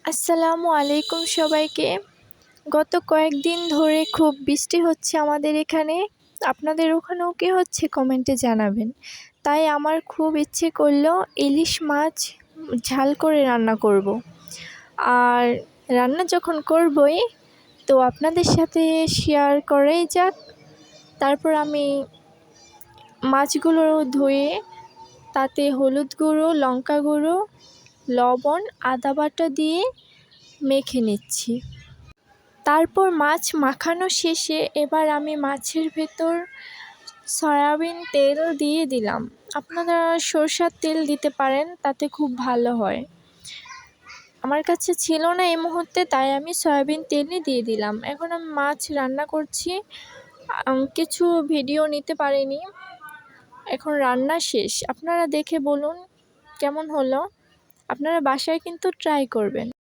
আসসালামু আলাইকুম সবাইকে। গত কয়েকদিন ধরে খুব বৃষ্টি হচ্ছে আমাদের এখানে। আপনাদের ওখানেও কি হচ্ছে কমেন্টে জানাবেন। তাই আমার খুব ইচ্ছে করলো ইলিশ মাছ ঝাল করে রান্না করব। আর রান্না যখন করবই তো আপনাদের সাথে শেয়ার করাই যাক। তারপর আমি মাছগুলো ধুয়ে তাতে হলুদ গুঁড়ো, লঙ্কা গুঁড়ো, লবণ, আদা বাটা দিয়ে মেখে নিচ্ছি। তারপর মাছ মাখানো শেষে এবার আমি মাছের ভেতর সয়াবিন তেল দিয়ে দিলাম। আপনারা সরষের তেল দিতে পারেন, তাতে খুব ভালো হয়। আমার কাছে ছিল না এই মুহূর্তে, তাই আমি সয়াবিন তেলই দিয়ে দিলাম। এখন আমি মাছ রান্না করছি, কিছু ভিডিও নিতে পারিনি। এখন রান্না শেষ, আপনারা দেখে বলুন কেমন হলো। আপনারা বাসায় কিন্তু ট্রাই করবেন।